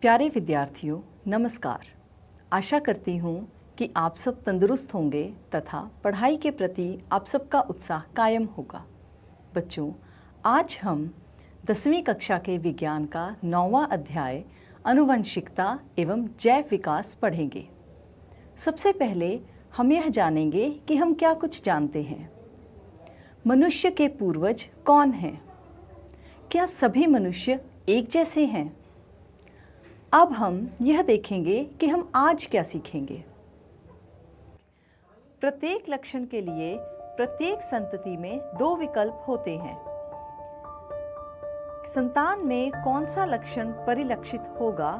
प्यारे विद्यार्थियों, नमस्कार। आशा करती हूँ कि आप सब तंदुरुस्त होंगे तथा पढ़ाई के प्रति आप सबका उत्साह कायम होगा। बच्चों, आज हम 10वीं कक्षा के विज्ञान का 9वां अध्याय आनुवंशिकता एवं जैव विकास पढ़ेंगे। सबसे पहले हम यह जानेंगे कि हम क्या कुछ जानते हैं। मनुष्य के पूर्वज कौन हैं? क्या सभी मनुष्य एक जैसे हैं? अब हम यह देखेंगे कि हम आज क्या सीखेंगे। प्रत्येक लक्षण के लिए प्रत्येक संतति में 2 विकल्प होते हैं। संतान में कौन सा लक्षण परिलक्षित होगा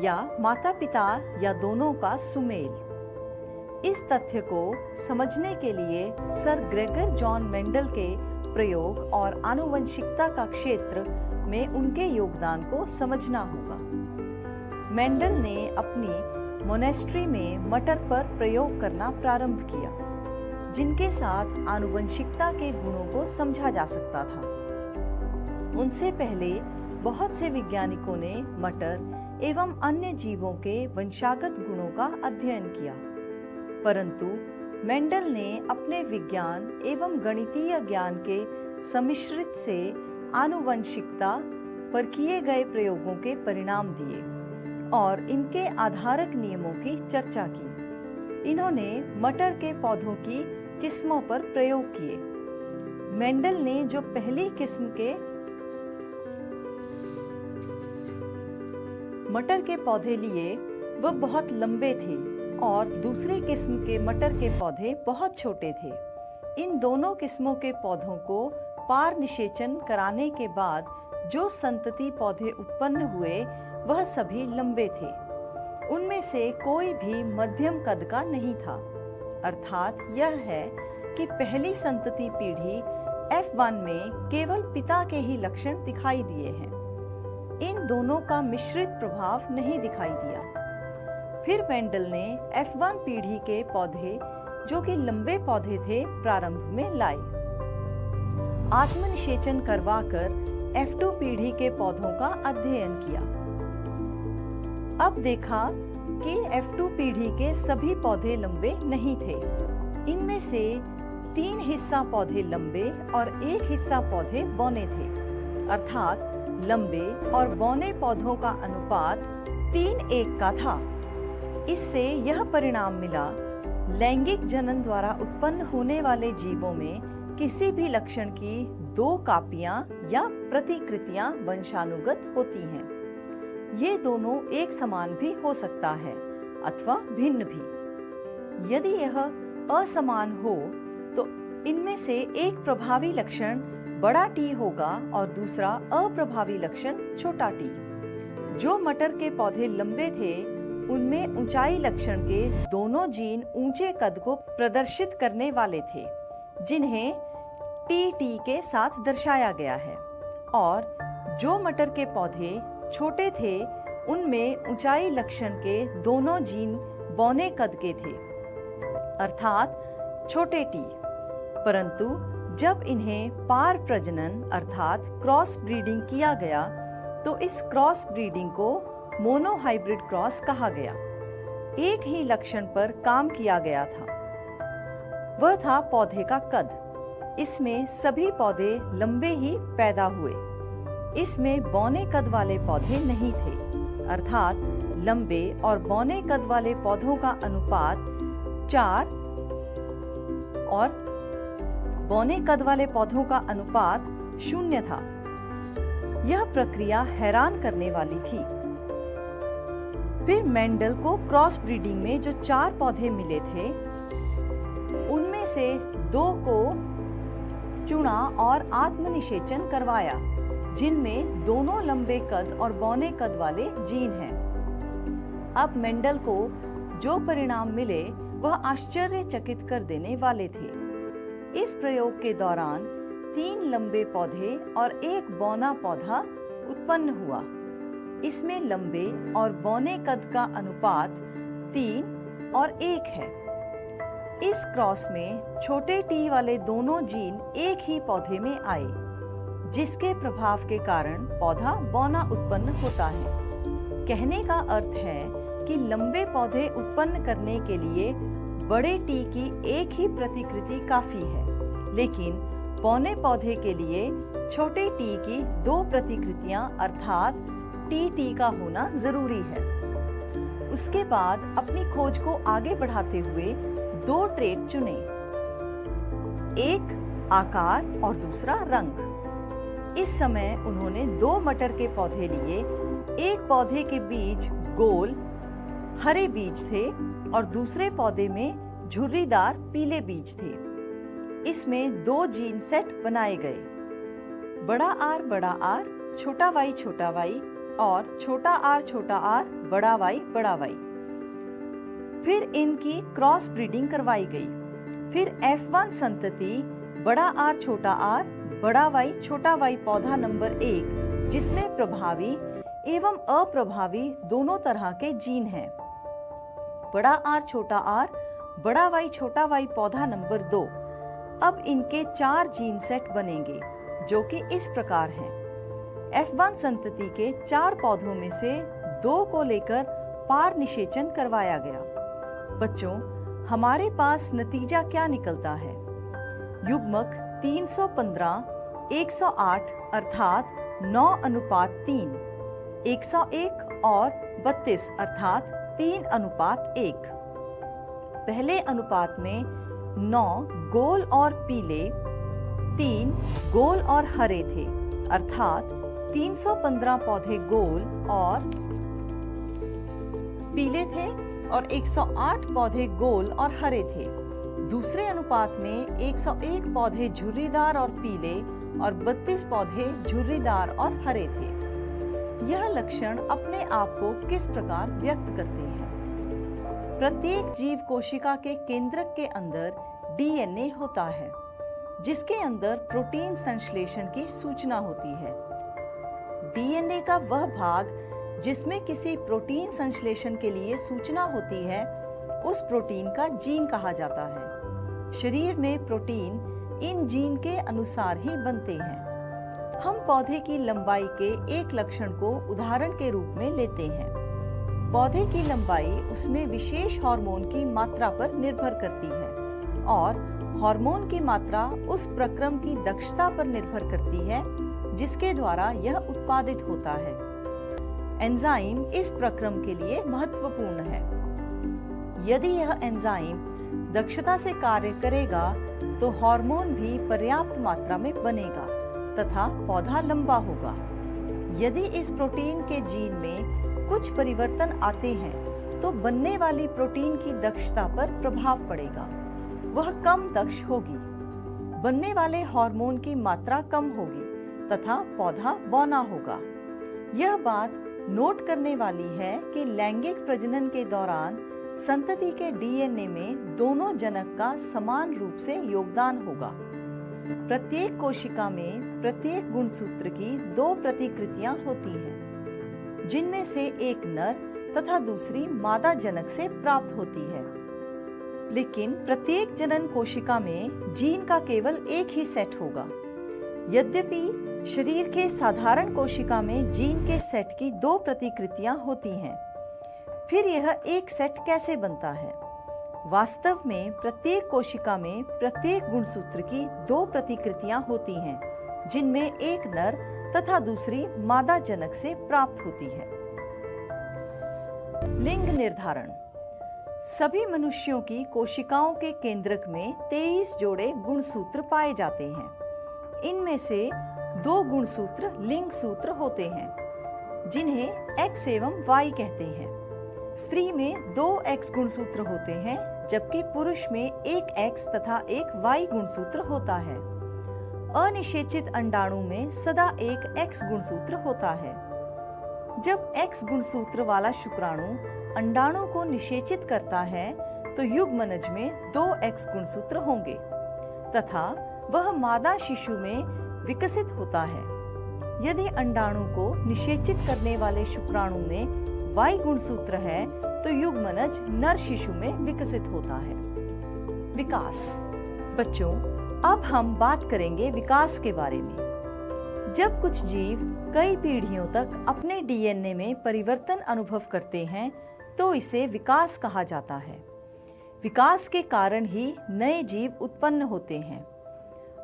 या माता-पिता या दोनों का सुमेल। इस तथ्य को समझने के लिए सर ग्रेगर जॉन मेंडल के प्रयोग और आनुवंशिकता का क्षेत्र में उनके योगदान को समझना होगा। मेंडल ने अपनी मोनेस्ट्री में मटर पर प्रयोग करना प्रारंभ किया, जिनके साथ आनुवंशिकता के गुणों को समझा जा सकता था। उनसे पहले बहुत से वैज्ञानिकों ने मटर एवं अन्य जीवों के वंशागत गुणों का अध्ययन किया, परंतु मेंडल ने अपने विज्ञान एवं गणितीय ज्ञान के सम्मिश्रित से आनुवंशिकता पर किए गए प्रयोगों के परिणाम दिए और इनके आधारक नियमों की चर्चा की। इन्होंने मटर के पौधों की किस्मों पर प्रयोग किए। मेंडल ने जो पहली किस्म के मटर के पौधे लिए वह बहुत लंबे थे और दूसरी किस्म के मटर के पौधे बहुत छोटे थे। इन दोनों किस्मों के पौधों को पार निषेचन कराने के बाद जो संतति पौधे उत्पन्न हुए वह सभी लंबे थे। उनमें से कोई भी मध्यम कद का नहीं था। अर्थात यह है कि पहली संतति पीढ़ी F1 में केवल पिता के ही लक्षण दिखाई दिए हैं। इन दोनों का मिश्रित प्रभाव नहीं दिखाई दिया। फिर मेंडल ने F1 पीढ़ी के पौधे, जो कि लंबे पौधे थे, प्रारंभ में लाए। आत्मनिषेचन करवाकर F2 पीढ़ी के पौधों का अध्ययन किया। अब देखा कि F2 पीढ़ी के सभी पौधे लंबे नहीं थे। इनमें से 3 हिस्सा पौधे लंबे और 1 हिस्सा पौधे बौने थे। अर्थात लंबे और बौने पौधों का अनुपात 3:1 का था। इससे यह परिणाम मिला, लैंगिक जनन द्वारा उत्पन्न होने वाले जीवों में किसी भी लक्षण की 2 कापियां या प्रतिकृतियां वंशानुगत होती हैं। ये दोनों एक समान भी हो सकता है अथवा भिन्न भी। यदि यह असमान हो तो इनमें से एक प्रभावी लक्षण बड़ा टी होगा और दूसरा अप्रभावी लक्षण छोटा टी। जो मटर के पौधे लंबे थे, उनमें ऊंचाई लक्षण के दोनों जीन ऊंचे कद को प्रदर्शित करने वाले थे, जिन्हें टी के साथ दर्शाया गया है। और जो मटर के पौधे छोटे थे, उनमें ऊंचाई लक्षण के दोनों जीन बौने कद के थे, अर्थात छोटे टी। परंतु जब इन्हें पार प्रजनन अर्थात क्रॉस ब्रीडिंग किया गया, तो इस क्रॉस ब्रीडिंग को मोनोहाइब्रिड क्रॉस कहा गया। एक ही लक्षण पर काम किया गया था, वह था पौधे का कद। इसमें सभी पौधे लंबे ही पैदा हुए। इसमें बौने कद वाले पौधे नहीं थे, अर्थात लंबे और बौने कद वाले पौधों का अनुपात 4 और बौने कद वाले पौधों का अनुपात 0 था। यह प्रक्रिया हैरान करने वाली थी। फिर मेंडल को क्रॉस ब्रीडिंग में जो 4 पौधे मिले थे, उनमें से 2 को चुना और आत्मनिषेचन करवाया, जिनमें दोनों लंबे कद और बौने कद वाले जीन हैं। अब मेंडल को जो परिणाम मिले वह आश्चर्यचकित कर देने वाले थे। इस प्रयोग के दौरान 3 लंबे पौधे और 1 बौना पौधा उत्पन्न हुआ। इसमें लंबे और बौने कद का अनुपात 3 और 1 है। इस क्रॉस में छोटे टी वाले दोनों जीन एक ही पौधे में आए, जिसके प्रभाव के कारण पौधा बौना उत्पन्न होता है। कहने का अर्थ है कि लंबे पौधे उत्पन्न करने के लिए बड़े टी की एक ही प्रतिकृति काफी है, लेकिन पौने पौधे के लिए छोटे टी की 2 प्रतिकृतियां अर्थात टी का होना जरूरी है। उसके बाद अपनी खोज को आगे बढ़ाते हुए 2 ट्रेट चुने, एक आकार और दूसरा रंग। इस समय उन्होंने 2 मटर के पौधे लिए। एक पौधे के बीज गोल हरे बीज थे और दूसरे पौधे में झुर्रीदार पीले बीज थे। इसमें 2 जीन सेट बनाए गए, बड़ा आर छोटा वाई और छोटा आर बड़ा वाई। फिर इनकी क्रॉस ब्रीडिंग करवाई गई। फिर F1 संतति बड़ा आर बड़ा वाई पौधा नंबर 1, जिसमें प्रभावी एवं अप्रभावी दोनों तरह के जीन हैं। बड़ा आर बड़ा वाई पौधा नंबर 2। अब इनके 4 जीन सेट बनेंगे, जो कि इस प्रकार हैं। F1 संतति के 4 पौधों में से 2 को लेकर पार निषेचन करवाया गया। बच्चों, हमारे पास नतीजा क्या निकलता है? युग्मक 315 108 अर्थात 9:3, 101 और 32 अर्थात 3:1। पहले अनुपात में 9 गोल और पीले, 3 गोल और हरे थे, अर्थात 315 पौधे गोल और पीले थे और 108 पौधे गोल और हरे थे। दूसरे अनुपात में 101 पौधे झुर्रीदार और पीले और 32 पौधे झुर्रीदार और हरे थे। यह लक्षण अपने आप को किस प्रकार व्यक्त करते हैं? प्रत्येक जीव कोशिका के केंद्रक के अंदर डीएनए होता है, जिसके अंदर प्रोटीन संश्लेषण की सूचना होती है। डीएनए का वह भाग जिसमें किसी प्रोटीन संश्लेषण के लिए सूचना होती है, उस प्रोटीन का जीन कहा जाता है। शरीर में प्रोटीन इन जीन के अनुसार ही बनते हैं। हम पौधे की लंबाई के एक लक्षण को उदाहरण के रूप में लेते हैं। पौधे की लंबाई उसमें विशेष हार्मोन की मात्रा पर निर्भर करती है और हार्मोन की मात्रा उस प्रक्रम की दक्षता पर निर्भर करती है जिसके द्वारा यह उत्पादित होता है। एंजाइम इस प्रक्रम के लिए महत्वपूर्ण है। यदि यह एंजाइम दक्षता से कार्य करेगा तो हार्मोन भी पर्याप्त मात्रा में बनेगा तथा पौधा लंबा होगा। यदि इस प्रोटीन के जीन में कुछ परिवर्तन आते हैं तो बनने वाली प्रोटीन की दक्षता पर प्रभाव पड़ेगा, वह कम दक्ष होगी। बनने वाले हार्मोन की मात्रा कम होगी तथा पौधा बौना होगा। यह बात नोट करने वाली है कि लैंगिक प्रजनन के दौरान संतति के डीएनए में दोनों जनक का समान रूप से योगदान होगा। प्रत्येक कोशिका में प्रत्येक गुणसूत्र की 2 प्रतिकृतियां होती हैं, जिनमें से एक नर तथा दूसरी मादा जनक से प्राप्त होती है। लेकिन प्रत्येक जनन कोशिका में जीन का केवल एक ही सेट होगा। यद्यपि शरीर के साधारण कोशिका में जीन के सेट की 2 प्रतिकृतियां होती हैं। फिर यह एक सेट कैसे बनता है? वास्तव में प्रत्येक कोशिका में प्रत्येक गुणसूत्र की 2 प्रतिकृतियां होती हैं, जिनमें एक नर तथा दूसरी मादा जनक से प्राप्त होती है। लिंग निर्धारण। सभी मनुष्यों की कोशिकाओं के केंद्रक में 23 जोड़े गुणसूत्र पाए जाते हैं। इनमें से 2 गुणसूत्र लिंग सूत्र होते हैं, जिन्हें X एवं Y कहते हैं। स्त्री में 2 X गुणसूत्र होते हैं, जबकि पुरुष में एक X तथा एक Y गुणसूत्र होता है। अनिषेचित अंडाणु में सदा एक X गुणसूत्र होता है। जब X गुणसूत्र वाला शुक्राणु अंडाणु को निषेचित करता है तो युग्मनज में 2 X गुणसूत्र होंगे तथा वह मादा शिशु में विकसित होता है। यदि अंडाणु को निषेचित करने वाले शुक्राणु में Y गुणसूत्र है तो युग्मनज नर शिशु में विकसित होता है। विकास। बच्चों, अब हम बात करेंगे विकास के बारे में। जब कुछ जीव कई पीढ़ियों तक अपने डीएनए में परिवर्तन अनुभव करते हैं तो इसे विकास कहा जाता है। विकास के कारण ही नए जीव उत्पन्न होते हैं।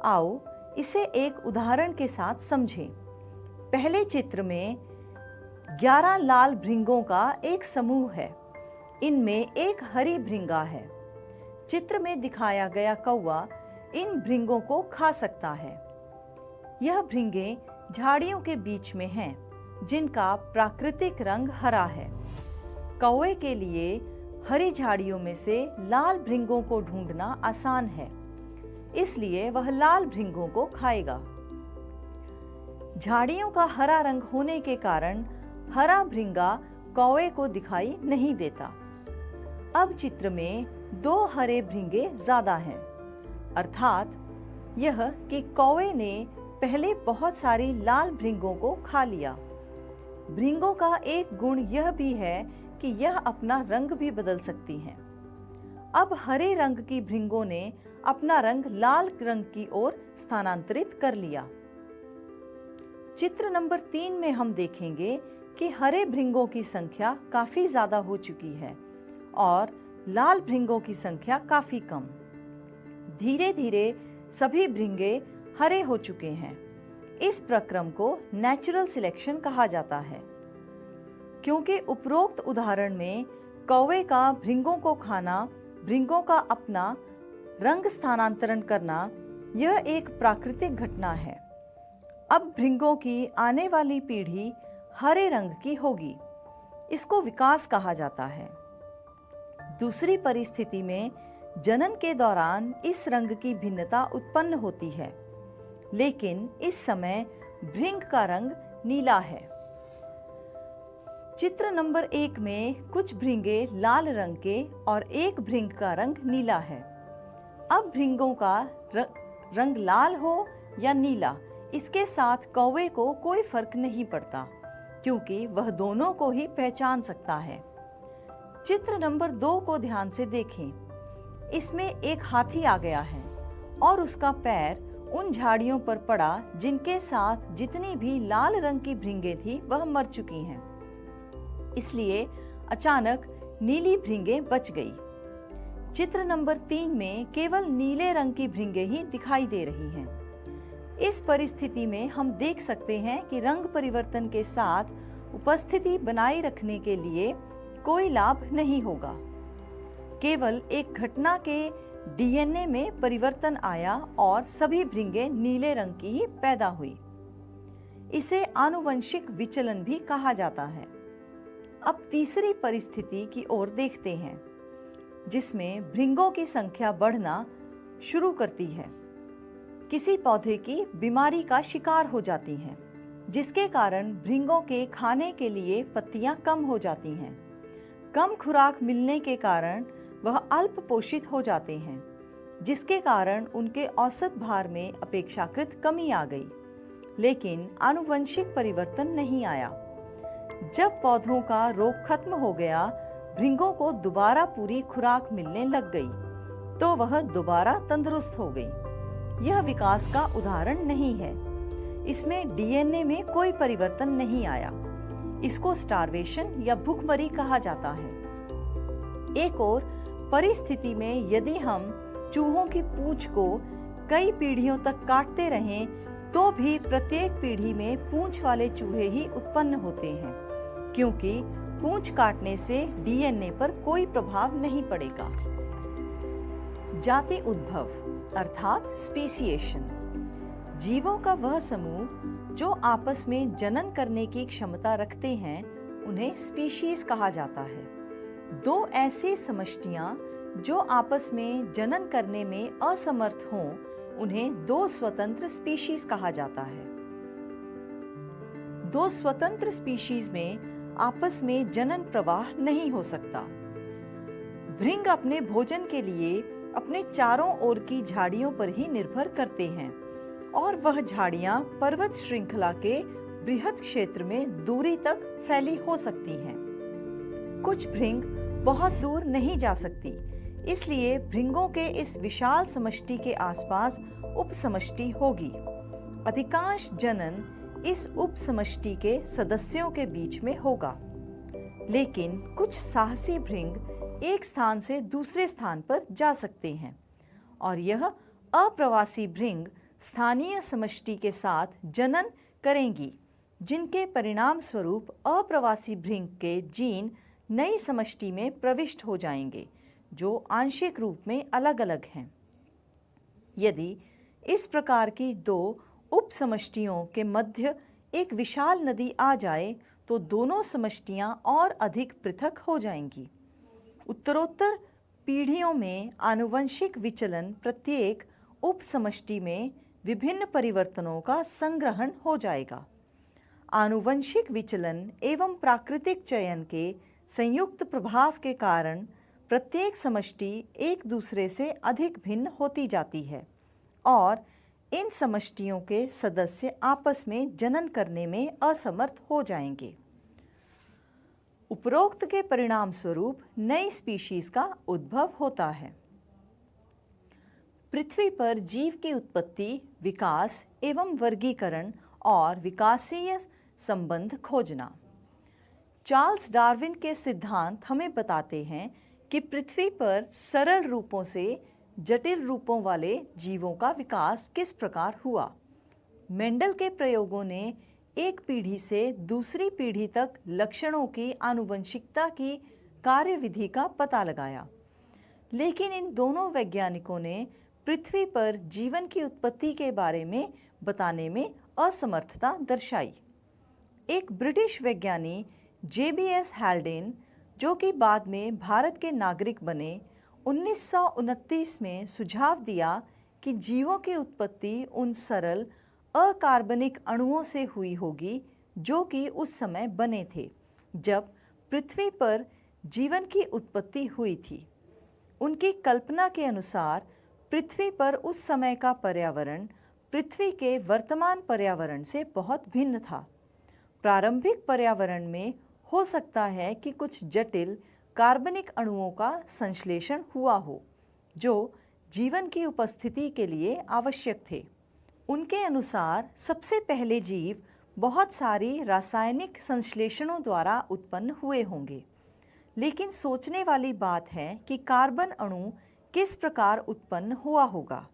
आओ इसे एक उदाहरण के साथ समझें। पहले चित्र में 11 लाल भृंगों का एक समूह है। इनमें एक हरी भृंगा है। चित्र में दिखाया गया कौवा इन भृंगों को खा सकता है। यह भृंगे झाड़ियों के बीच में हैं, जिनका प्राकृतिक रंग हरा है। कौवे के लिए हरी झाड़ियों में से लाल भृंगों को ढूंढना आसान है, इसलिए वह लाल भृंगों को खाएगा। झाड़ियों का हरा रंग होने के कारण हरा भृंगा कौवे को दिखाई नहीं देता। अब चित्र में 2 हरे भृंगे ज्यादा हैं, अर्थात यह कि कौवे ने पहले बहुत सारी लाल भृंगों को खा लिया। भृंगों का एक गुण यह भी है कि यह अपना रंग भी बदल सकती हैं। अब हरे रंग की भृंगों ने अपना रंग लाल रंग की ओर स्थानांतरित कर लिया। चित्र नंबर 3 में हम देखेंगे कि हरे भृंगों की संख्या काफी ज्यादा हो चुकी है और लाल भृंगों की संख्या काफी कम। धीरे धीरे सभी भृंगे हरे हो चुके हैं। इस प्रक्रम को नेचुरल सिलेक्शन कहा जाता है, क्योंकि उपरोक्त उदाहरण में कौवे का भृंगों को खाना, भृंगों का अपना रंग स्थानांतरण करना, यह एक प्राकृतिक घटना है। अब भृंगों की आने वाली पीढ़ी हरे रंग की होगी। इसको विकास कहा जाता है। दूसरी परिस्थिति में जनन के दौरान इस रंग की भिन्नता उत्पन्न होती है, लेकिन इस समय भृंग का रंग नीला है। चित्र नंबर 1 में कुछ भृंगे लाल रंग के और एक भृंग का रंग नीला है। अब भृंगों का रंग लाल हो या नीला, इसके साथ कौवे को कोई फर्क नहीं पड़ता, क्योंकि वह दोनों को ही पहचान सकता है। चित्र नंबर 2 को ध्यान से देखें। इसमें एक हाथी आ गया है और उसका पैर उन झाड़ियों पर पड़ा जिनके साथ जितनी भी लाल रंग की भृंगे थी वह मर चुकी हैं। इसलिए अचानक नीली भृंगे बच गई। चित्र नंबर 3 में केवल नीले रंग की भृंगे ही दिखाई दे रही हैं। इस परिस्थिति में हम देख सकते हैं कि रंग परिवर्तन के साथ उपस्थिति बनाए रखने के लिए कोई लाभ नहीं होगा। केवल एक घटना के डीएनए में परिवर्तन आया और सभी भृंगे नीले रंग की ही पैदा हुई। इसे आनुवंशिक विचलन भी कहा जाता है। अब तीसरी परिस्थिति की ओर देखते हैं, जिसमें भृंगों की संख्या बढ़ना शुरू करती है। किसी पौधे की बीमारी का शिकार हो जाती हैं, जिसके कारण भृंगों के खाने के लिए पत्तियां कम हो जाती हैं। कम खुराक मिलने के कारण वह अल्प पोषित हो जाते हैं, जिसके कारण उनके औसत भार में अपेक्षाकृत कमी आ गई, लेकिन आनुवंशिक परिवर्तन नहीं आया। जब पौधों का रोग खत्म हो गया, भृंगों को दोबारा पूरी खुराक मिलने लग गई, तो वह दोबारा तंदुरुस्त हो गई। यह विकास का उदाहरण नहीं है। इसमें डीएनए में कोई परिवर्तन नहीं आया। इसको स्टार्वेशन या भूखमरी कहा जाता है। एक और परिस्थिति में यदि हम चूहों की पूंछ को कई पीढ़ियों तक काटते रहें, तो भी प्रत्येक पीढ़ी में पूंछ वाले चूहे ही उत्पन्न होते हैं, क्योंकि पूंछ काटने से डीएनए पर कोई प्रभाव नहीं पड़ेगा। जाति उद्भव अर्थात स्पीसिएशन, जीवों का वह समूह जो आपस में जनन करने की क्षमता रखते हैं, उन्हें स्पीशीज कहा जाता है। दो ऐसी समष्टियां जो आपस में जनन करने में असमर्थ हों, उन्हें दो स्वतंत्र स्पीशीज कहा जाता है। दो स्वतंत्र स्पीशीज में आपस में जनन प्रवाह नहीं हो सकता। भृंग अपने भोजन के लिए अपने चारों ओर की झाड़ियों पर ही निर्भर करते हैं, और वह झाड़ियां पर्वत श्रृंखला के बृहद क्षेत्र में दूरी तक फैली हो सकती हैं। कुछ भृंग बहुत दूर नहीं जा सकती, इसलिए भृंगों के इस विशाल समष्टि के आसपास उपसमष्टि होगी। अधिकांश जनन इस उप समष्टि के सदस्यों के बीच में होगा। लेकिन कुछ साहसी भृंग एक स्थान से दूसरे स्थान पर जा सकते हैं और यह अप्रवासी भृंग स्थानीय समष्टि के साथ जनन करेंगी, जिनके परिणाम स्वरूप अप्रवासी भृंग के जीन नई समष्टि में प्रविष्ट हो जाएंगे, जो आंशिक रूप में अलग अलग हैं। यदि इस प्रकार की दो उप समष्टियों के मध्य एक विशाल नदी आ जाए तो दोनों समष्टियां और अधिक पृथक हो जाएंगी। उत्तरोत्तर पीढ़ियों में आनुवंशिक विचलन प्रत्येक उप समष्टि में विभिन्न परिवर्तनों का संग्रहण हो जाएगा। आनुवंशिक विचलन एवं प्राकृतिक चयन के संयुक्त प्रभाव के कारण प्रत्येक समष्टि एक दूसरे से अधिक भिन्न होती जाती है और इन समष्टियों के सदस्य आपस में जनन करने में असमर्थ हो जाएंगे। उपरोक्त के परिणाम स्वरूप नई स्पीशीज का उद्भव होता है। पृथ्वी पर जीव की उत्पत्ति, विकास एवं वर्गीकरण और विकासीय संबंध खोजना। चार्ल्स डार्विन के सिद्धांत हमें बताते हैं कि पृथ्वी पर सरल रूपों से जटिल रूपों वाले जीवों का विकास किस प्रकार हुआ। मेंडल के प्रयोगों ने एक पीढ़ी से दूसरी पीढ़ी तक लक्षणों की आनुवंशिकता की कार्यविधि का पता लगाया, लेकिन इन दोनों वैज्ञानिकों ने पृथ्वी पर जीवन की उत्पत्ति के बारे में बताने में असमर्थता दर्शाई। एक ब्रिटिश वैज्ञानिक JBS हैल्डेन, जो कि बाद में भारत के नागरिक बने, 1929 में सुझाव दिया कि जीवों की उत्पत्ति उन सरल अकार्बनिक अणुओं से हुई होगी जो कि उस समय बने थे जब पृथ्वी पर जीवन की उत्पत्ति हुई थी। उनकी कल्पना के अनुसार पृथ्वी पर उस समय का पर्यावरण पृथ्वी के वर्तमान पर्यावरण से बहुत भिन्न था। प्रारंभिक पर्यावरण में हो सकता है कि कुछ जटिल कार्बनिक अणुओं का संश्लेषण हुआ हो जो जीवन की उपस्थिति के लिए आवश्यक थे। उनके अनुसार सबसे पहले जीव बहुत सारी रासायनिक संश्लेषणों द्वारा उत्पन्न हुए होंगे, लेकिन सोचने वाली बात है कि कार्बन अणु किस प्रकार उत्पन्न हुआ होगा।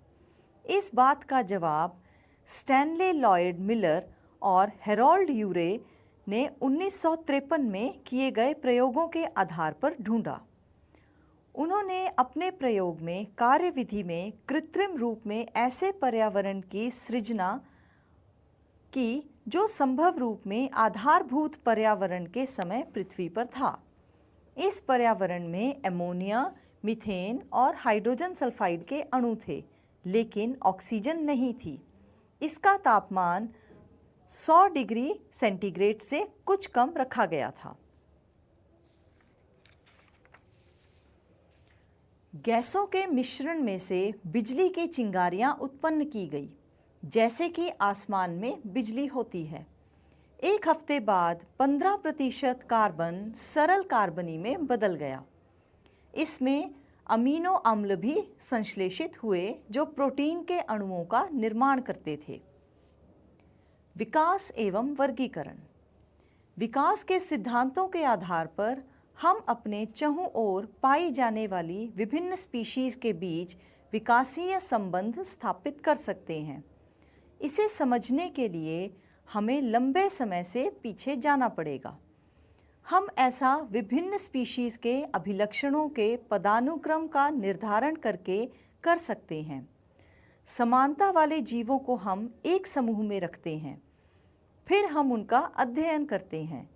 इस बात का जवाब स्टैनले लॉयड मिलर और हेरोल्ड यूरे ने 1953 में किए गए प्रयोगों के आधार पर ढूंढा। उन्होंने अपने प्रयोग में कार्यविधि में कृत्रिम रूप में ऐसे पर्यावरण की सृजना की जो संभव रूप में आधारभूत पर्यावरण के समय पृथ्वी पर था। इस पर्यावरण में अमोनिया, मीथेन और हाइड्रोजन सल्फाइड के अणु थे, लेकिन ऑक्सीजन नहीं थी। इसका तापमान 100 डिग्री सेंटीग्रेड से कुछ कम रखा गया था। गैसों के मिश्रण में से बिजली की चिंगारियां उत्पन्न की गई, जैसे कि आसमान में बिजली होती है। एक हफ्ते बाद 15% कार्बन सरल कार्बनी में बदल गया। इसमें अमीनो अम्ल भी संश्लेषित हुए जो प्रोटीन के अणुओं का निर्माण करते थे। विकास एवं वर्गीकरण। विकास के सिद्धांतों के आधार पर हम अपने चहुं ओर पाई जाने वाली विभिन्न स्पीशीज के बीच विकासीय संबंध स्थापित कर सकते हैं। इसे समझने के लिए हमें लंबे समय से पीछे जाना पड़ेगा। हम ऐसा विभिन्न स्पीशीज के अभिलक्षणों के पदानुक्रम का निर्धारण करके कर सकते हैं। समानता वाले जीवों को हम एक समूह में रखते हैं, फिर हम उनका अध्ययन करते हैं।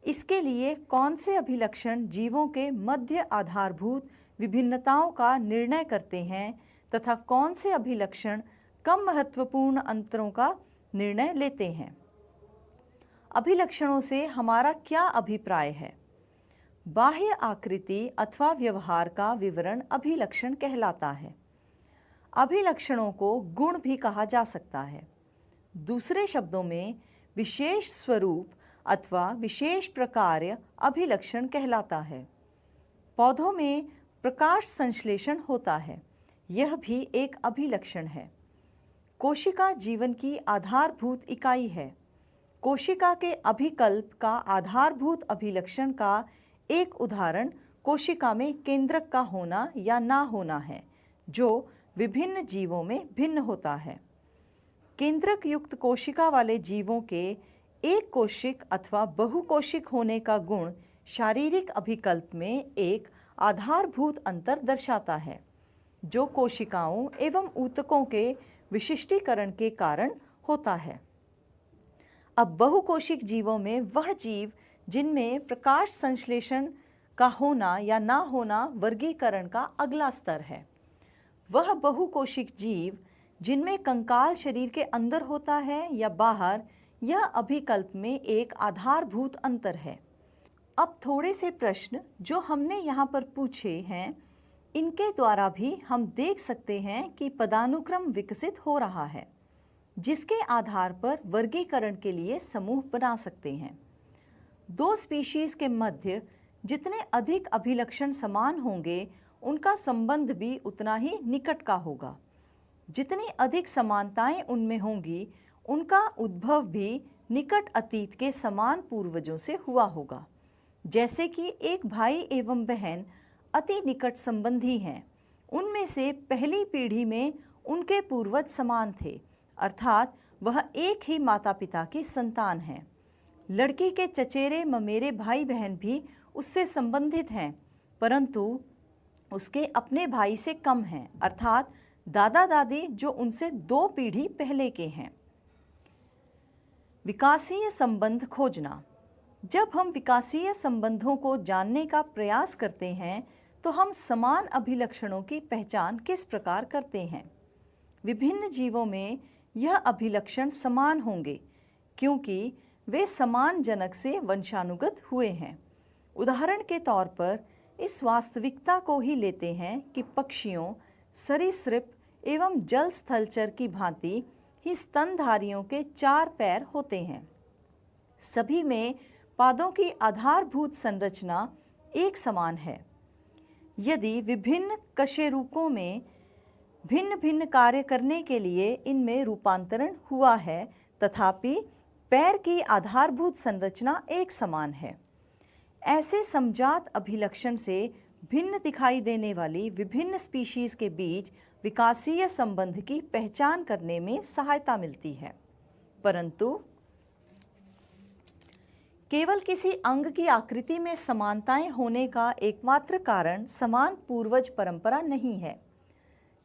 इसके लिए कौन से अभिलक्षण जीवों के मध्य आधारभूत विभिन्नताओं का निर्णय करते हैं तथा कौन से अभिलक्षण कम महत्वपूर्ण अंतरों का निर्णय लेते हैं। अभिलक्षणों से हमारा क्या अभिप्राय है? बाह्य आकृति अथवा व्यवहार का विवरण अभिलक्षण कहलाता है। अभिलक्षणों को गुण भी कहा जा सकता है। दूसरे शब्दों में विशेष स्वरूप अथवा विशेष प्रकार्य अभिलक्षण कहलाता है। पौधों में प्रकाश संश्लेषण होता है, यह भी एक अभिलक्षण है। कोशिका जीवन की आधारभूत इकाई है। कोशिका के अभिकल्प का आधारभूत अभिलक्षण का एक उदाहरण कोशिका में केंद्रक का होना या ना होना है, जो विभिन्न जीवों में भिन्न होता है। केंद्रक युक्त कोशिका वाले जीवों के एक कोशिक अथवा बहुकोशिक होने का गुण शारीरिक अभिकल्प में एक आधारभूत अंतर दर्शाता है, जो कोशिकाओं एवं ऊतकों के विशिष्टीकरण के कारण होता है। अब बहुकोशिक जीवों में वह जीव जिनमें प्रकाश संश्लेषण का होना या ना होना वर्गीकरण का अगला स्तर है। वह बहुकोशिक जीव जिनमें कंकाल शरीर के अंदर होता है या बाहर, यह अभिकल्प में एक आधारभूत अंतर है। अब थोड़े से प्रश्न जो हमने यहाँ पर पूछे हैं, इनके द्वारा भी हम देख सकते हैं कि पदानुक्रम विकसित हो रहा है, जिसके आधार पर वर्गीकरण के लिए समूह बना सकते हैं। दो स्पीशीज के मध्य जितने अधिक अभिलक्षण समान होंगे, उनका संबंध भी उतना ही निकट का होगा। जितनी अधिक समानताएं उनमें होंगी, उनका उद्भव भी निकट अतीत के समान पूर्वजों से हुआ होगा। जैसे कि एक भाई एवं बहन अति निकट संबंधी हैं, उनमें से पहली पीढ़ी में उनके पूर्वज समान थे, अर्थात वह एक ही माता पिता की संतान है। लड़की के चचेरे ममेरे भाई बहन भी उससे संबंधित हैं, परंतु उसके अपने भाई से कम हैं, अर्थात दादा दादी जो उनसे 2 पीढ़ी पहले के हैं। विकासीय संबंध खोजना। जब हम विकासीय संबंधों को जानने का प्रयास करते हैं, तो हम समान अभिलक्षणों की पहचान किस प्रकार करते हैं? विभिन्न जीवों में यह अभिलक्षण समान होंगे, क्योंकि वे समान जनक से वंशानुगत हुए हैं। उदाहरण के तौर पर इस वास्तविकता को ही लेते हैं कि पक्षियों, सरीसृप एवं जल स्थलचर की भांति ही स्तनधारियों के 4 पैर होते हैं। सभी में पादों की आधारभूत संरचना एक समान है। यदि विभिन्न कशेरुकों में भिन्न भिन्न कार्य करने के लिए इनमें रूपांतरण हुआ है, तथापि पैर की आधारभूत संरचना एक समान है। ऐसे समजात अभिलक्षण से भिन्न दिखाई देने वाली विभिन्न स्पीशीज के बीच विकासीय संबंध की पहचान करने में सहायता मिलती है। परंतु केवल किसी अंग की आकृति में समानताएं होने का एकमात्र कारण समान पूर्वज परंपरा नहीं है।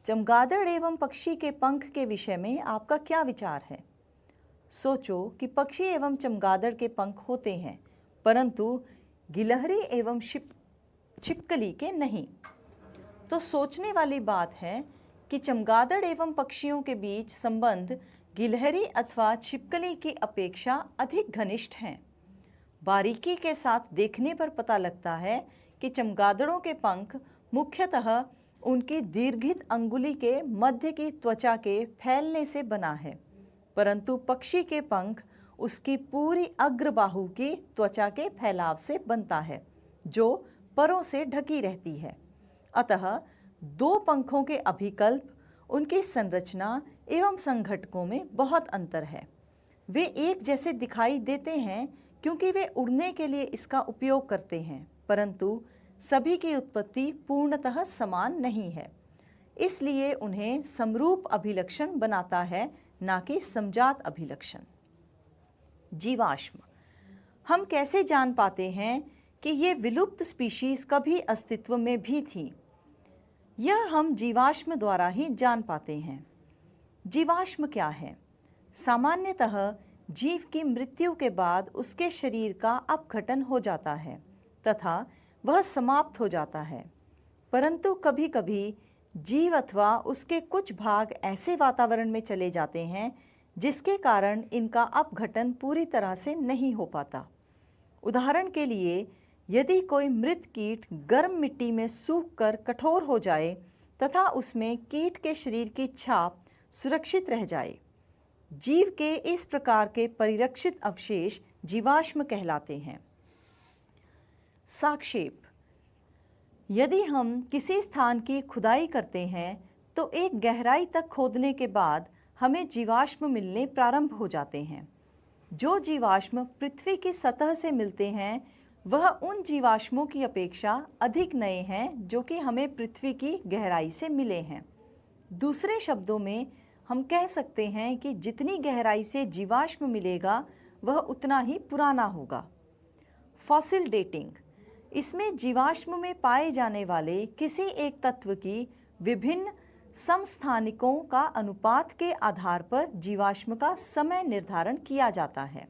चमगादड़ एवं पक्षी के पंख के विषय में आपका क्या विचार है? सोचो कि पक्षी एवं चमगादड़ के पंख होते हैं, परंतु गिलहरी एवं छिपकली के नहीं। तो सोचने वाली बात है कि चमगादड़ एवं पक्षियों के बीच संबंध गिलहरी अथवा छिपकली की अपेक्षा अधिक घनिष्ठ हैं। बारीकी के साथ देखने पर पता लगता है कि चमगादड़ों के पंख मुख्यतः उनकी दीर्घित अंगुली के मध्य की त्वचा के फैलने से बना है, परंतु पक्षी के पंख उसकी पूरी अग्रबाहु की त्वचा के फैलाव से बनता है, जो परों से ढकी रहती है। अतः 2 पंखों के अभिकल्प, उनकी संरचना एवं संघटकों में बहुत अंतर है। वे एक जैसे दिखाई देते हैं क्योंकि वे उड़ने के लिए इसका उपयोग करते हैं, परंतु सभी की उत्पत्ति पूर्णतः समान नहीं है। इसलिए उन्हें समरूप अभिलक्षण बनाता है, ना कि समजात अभिलक्षण। जीवाश्म। हम कैसे जान पाते हैं कि ये विलुप्त स्पीशीज कभी अस्तित्व में भी थी? यह हम जीवाश्म द्वारा ही जान पाते हैं। जीवाश्म क्या है? सामान्यतः जीव की मृत्यु के बाद उसके शरीर का अपघटन हो जाता है तथा वह समाप्त हो जाता है, परंतु कभी कभी जीव अथवा उसके कुछ भाग ऐसे वातावरण में चले जाते हैं जिसके कारण इनका अपघटन पूरी तरह से नहीं हो पाता। उदाहरण के लिए, यदि कोई मृत कीट गर्म मिट्टी में सूखकर कठोर हो जाए तथा उसमें कीट के शरीर की छाप सुरक्षित रह जाए, जीव के इस प्रकार के परिरक्षित अवशेष जीवाश्म कहलाते हैं। साक्षेप। यदि हम किसी स्थान की खुदाई करते हैं तो एक गहराई तक खोदने के बाद हमें जीवाश्म मिलने प्रारंभ हो जाते हैं। जो जीवाश्म पृथ्वी की सतह से मिलते हैं वह उन जीवाश्मों की अपेक्षा अधिक नए हैं जो कि हमें पृथ्वी की गहराई से मिले हैं। दूसरे शब्दों में हम कह सकते हैं कि जितनी गहराई से जीवाश्म मिलेगा वह उतना ही पुराना होगा। फॉसिल डेटिंग, इसमें जीवाश्म में पाए जाने वाले किसी एक तत्व की विभिन्न समस्थानिकों का अनुपात के आधार पर जीवाश्म का समय निर्धारण किया जाता है।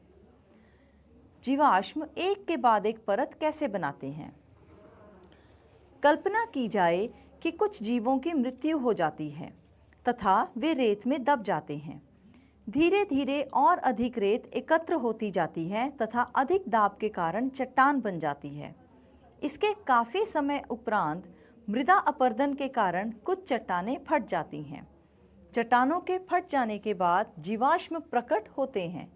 जीवाश्म एक के बाद एक परत कैसे बनाते हैं? कल्पना की जाए कि कुछ जीवों की मृत्यु हो जाती है तथा वे रेत में दब जाते हैं। धीरे धीरे और अधिक रेत एकत्र होती जाती है तथा अधिक दाब के कारण चट्टान बन जाती है। इसके काफ़ी समय उपरांत मृदा अपरदन के कारण कुछ चट्टानें फट जाती हैं। चट्टानों के फट जाने के बाद जीवाश्म प्रकट होते हैं।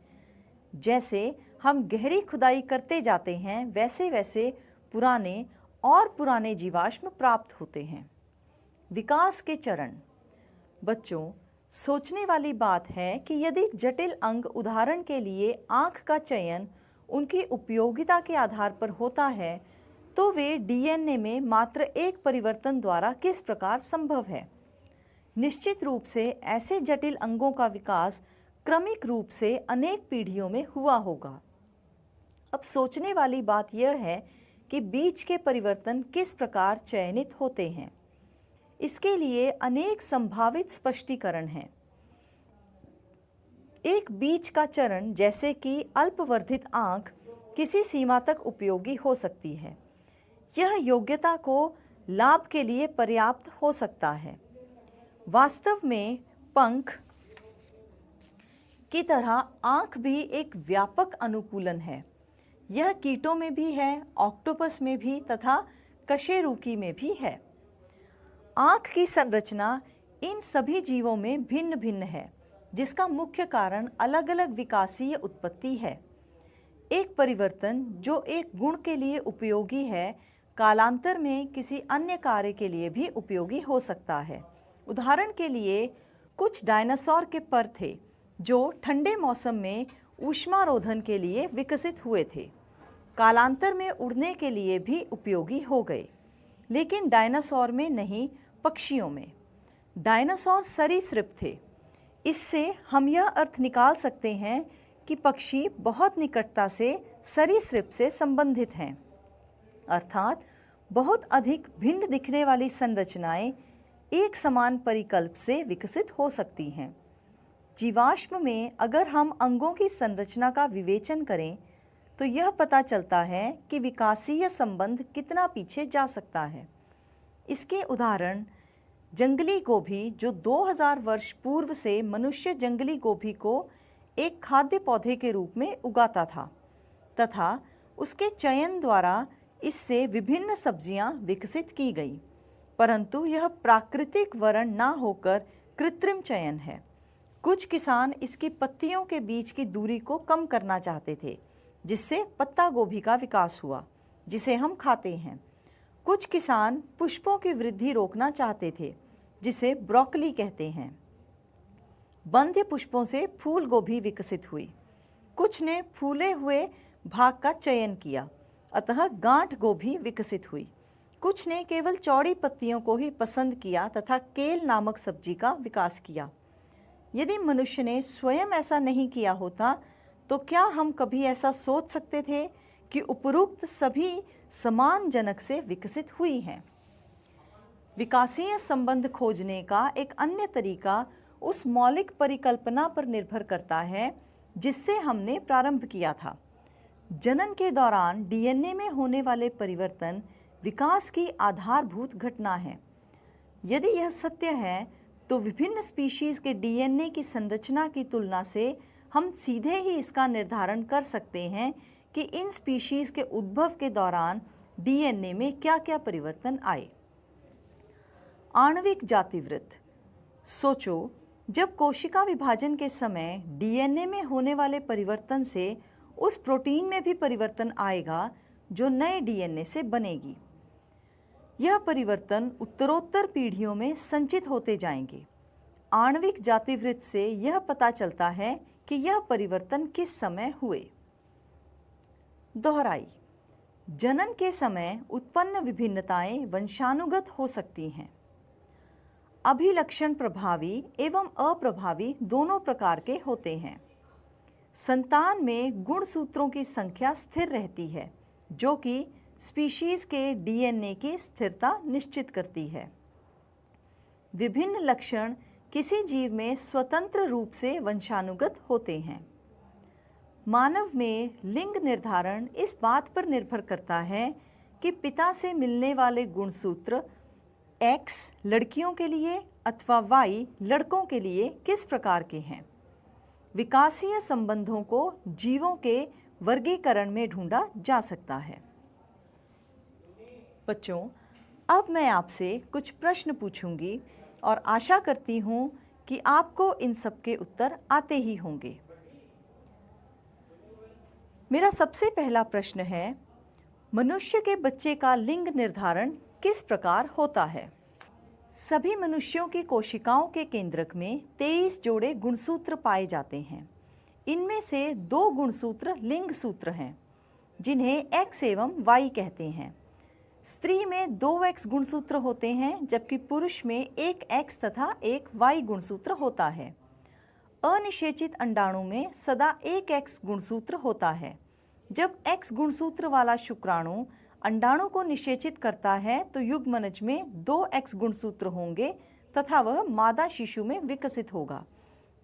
जैसे हम गहरी खुदाई करते जाते हैं वैसे वैसे पुराने और पुराने जीवाश्म प्राप्त होते हैं। विकास के चरण। बच्चों, सोचने वाली बात है कि यदि जटिल अंग, उदाहरण के लिए आँख का चयन, उनकी उपयोगिता के आधार पर होता है तो वे डीएनए में मात्र एक परिवर्तन द्वारा किस प्रकार संभव है? निश्चित रूप से ऐसे जटिल अंगों का विकास क्रमिक रूप से अनेक पीढ़ियों में हुआ होगा। अब सोचने वाली बात यह है कि बीज के परिवर्तन किस प्रकार चयनित होते हैं। इसके लिए अनेक संभावित स्पष्टीकरण हैं। एक बीज का चरण, जैसे कि अल्पवर्धित आँख, किसी सीमा तक उपयोगी हो सकती है। यह योग्यता को लाभ के लिए पर्याप्त हो सकता है। वास्तव में पंख की तरह आँख भी एक व्यापक अनुकूलन है। यह कीटों में भी है, ऑक्टोपस में भी तथा कशेरुकी में भी है। आँख की संरचना इन सभी जीवों में भिन्न भिन्न है, जिसका मुख्य कारण अलग अलग विकासीय उत्पत्ति है। एक परिवर्तन जो एक गुण के लिए उपयोगी है, कालांतर में किसी अन्य कार्य के लिए भी उपयोगी हो सकता है। उदाहरण के लिए कुछ डायनासोर के पर थे जो ठंडे मौसम में ऊष्मारोधन के लिए विकसित हुए थे। कालांतर में उड़ने के लिए भी उपयोगी हो गए, लेकिन डायनासोर में नहीं, पक्षियों में। डायनासोर सरीसृप थे। इससे हम यह अर्थ निकाल सकते हैं कि पक्षी बहुत निकटता से सरीसृप से संबंधित हैं, अर्थात बहुत अधिक भिन्न दिखने वाली संरचनाएं एक समान परिकल्प से विकसित हो सकती हैं। जीवाश्म में अगर हम अंगों की संरचना का विवेचन करें तो यह पता चलता है कि विकासीय संबंध कितना पीछे जा सकता है। इसके उदाहरण जंगली गोभी, जो 2000 वर्ष पूर्व से मनुष्य जंगली गोभी को एक खाद्य पौधे के रूप में उगाता था तथा उसके चयन द्वारा इससे विभिन्न सब्जियां विकसित की गई, परंतु यह प्राकृतिक वर्ण ना होकर कृत्रिम चयन है। कुछ किसान इसकी पत्तियों के बीच की दूरी को कम करना चाहते थे, जिससे पत्ता गोभी का विकास हुआ, जिसे हम खाते हैं। कुछ किसान पुष्पों की वृद्धि रोकना चाहते थे, जिसे ब्रोकली कहते हैं। बंध्य पुष्पों से फूल गोभी विकसित हुई। कुछ ने फूले हुए भाग का चयन किया, अतः गांठ गोभी विकसित हुई। कुछ ने केवल चौड़ी पत्तियों को ही पसंद किया तथा केल नामक सब्जी का विकास किया। यदि मनुष्य ने स्वयं ऐसा नहीं किया होता तो क्या हम कभी ऐसा सोच सकते थे कि उपरोक्त सभी समान जनक से विकसित हुई हैं? विकासीय संबंध खोजने का एक अन्य तरीका उस मौलिक परिकल्पना पर निर्भर करता है जिससे हमने प्रारंभ किया था। जनन के दौरान डीएनए में होने वाले परिवर्तन विकास की आधारभूत घटना है। यदि यह सत्य है तो विभिन्न स्पीशीज के डीएनए की संरचना की तुलना से हम सीधे ही इसका निर्धारण कर सकते हैं कि इन स्पीशीज के उद्भव के दौरान डीएनए में क्या-क्या परिवर्तन आए। आणविक जातिवृत्त। सोचो, जब कोशिका विभाजन के समय डीएनए में होने वाले परिवर्तन से उस प्रोटीन में भी परिवर्तन आएगा जो नए डीएनए से बनेगी। यह परिवर्तन उत्तरोत्तर पीढ़ियों में संचित होते जाएंगे। आणविक जातिवृत्त से यह पता चलता है कि यह परिवर्तन किस समय हुए। दोहराई, जनन के समय उत्पन्न विभिन्नताएं वंशानुगत हो सकती हैं। अभिलक्षण प्रभावी एवं अप्रभावी दोनों प्रकार के होते हैं। संतान में गुणसूत्रों की संख्या स्थिर रहती है, जो कि स्पीशीज के डीएनए की स्थिरता निश्चित करती है। विभिन्न लक्षण किसी जीव में स्वतंत्र रूप से वंशानुगत होते हैं। मानव में लिंग निर्धारण इस बात पर निर्भर करता है कि पिता से मिलने वाले गुणसूत्र X लड़कियों के लिए अथवा Y लड़कों के लिए किस प्रकार के हैं। विकासीय संबंधों को जीवों के वर्गीकरण में ढूंढा जा सकता है। बच्चों, अब मैं आपसे कुछ प्रश्न पूछूंगी और आशा करती हूँ कि आपको इन सब के उत्तर आते ही होंगे। मेरा सबसे पहला प्रश्न है, मनुष्य के बच्चे का लिंग निर्धारण किस प्रकार होता है। सभी मनुष्यों की कोशिकाओं के केंद्रक में 23 जोड़े गुणसूत्र पाए जाते हैं। इनमें से 2 गुणसूत्र लिंग सूत्र हैं, जिन्हें X एवं Y कहते हैं। स्त्री में 2X गुणसूत्र होते हैं, जबकि पुरुष में एक X तथा एक Y गुणसूत्र होता है। अनिषेचित अंडाणु में सदा एक X गुणसूत्र होता है। जब X गुणसूत्र वाला शुक्राणु अंडाणु को निषेचित करता है तो युग्मनज में 2X गुणसूत्र होंगे तथा वह मादा शिशु में विकसित होगा।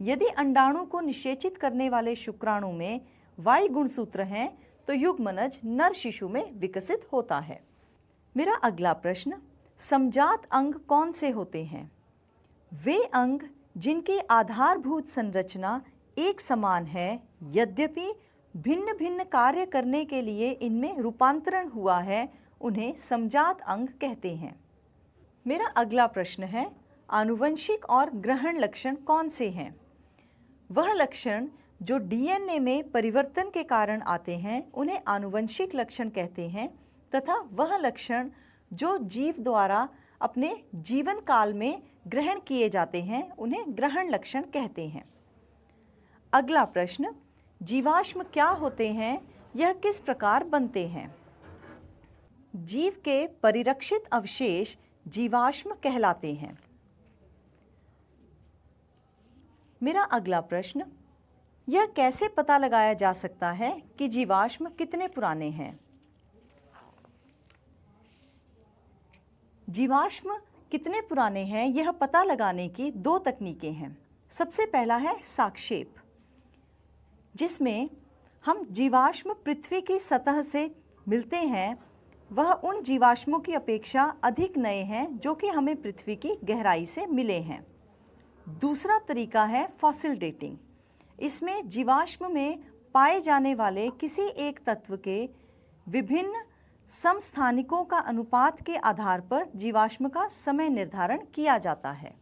यदि अंडाणु को निषेचित करने वाले शुक्राणु में Y गुणसूत्र हैं तो युग्मनज नर शिशु में विकसित होता है। मेरा अगला प्रश्न, समजात अंग कौन से होते हैं। वे अंग जिनकी आधारभूत संरचना एक समान है, यद्यपि भिन्न भिन्न कार्य करने के लिए इनमें रूपांतरण हुआ है, उन्हें समजात अंग कहते हैं। मेरा अगला प्रश्न है, आनुवंशिक और ग्रहण लक्षण कौन से हैं। वह लक्षण जो डीएनए में परिवर्तन के कारण आते हैं उन्हें आनुवंशिक लक्षण कहते हैं, तथा वह लक्षण जो जीव द्वारा अपने जीवन काल में ग्रहण किए जाते हैं उन्हें ग्रहण लक्षण कहते हैं। अगला प्रश्न, जीवाश्म क्या होते हैं, यह किस प्रकार बनते हैं। जीव के परिरक्षित अवशेष जीवाश्म कहलाते हैं। मेरा अगला प्रश्न, यह कैसे पता लगाया जा सकता है कि जीवाश्म कितने पुराने हैं। जीवाश्म कितने पुराने हैं यह पता लगाने की 2 तकनीकें हैं। सबसे पहला है साक्षेप, जिसमें हम जीवाश्म पृथ्वी की सतह से मिलते हैं, वह उन जीवाश्मों की अपेक्षा अधिक नए हैं जो कि हमें पृथ्वी की गहराई से मिले हैं। दूसरा तरीका है फॉसिल डेटिंग। इसमें जीवाश्म में पाए जाने वाले किसी एक तत्व के विभिन्न समस्थानिकों का अनुपात के आधार पर जीवाश्म का समय निर्धारण किया जाता है।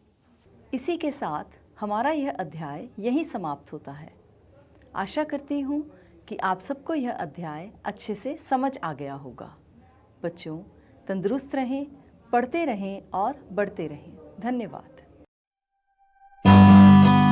इसी के साथ हमारा यह अध्याय यहीं समाप्त होता है। आशा करती हूँ कि आप सबको यह अध्याय अच्छे से समझ आ गया होगा। बच्चों, तंदुरुस्त रहें, पढ़ते रहें और बढ़ते रहें। धन्यवाद।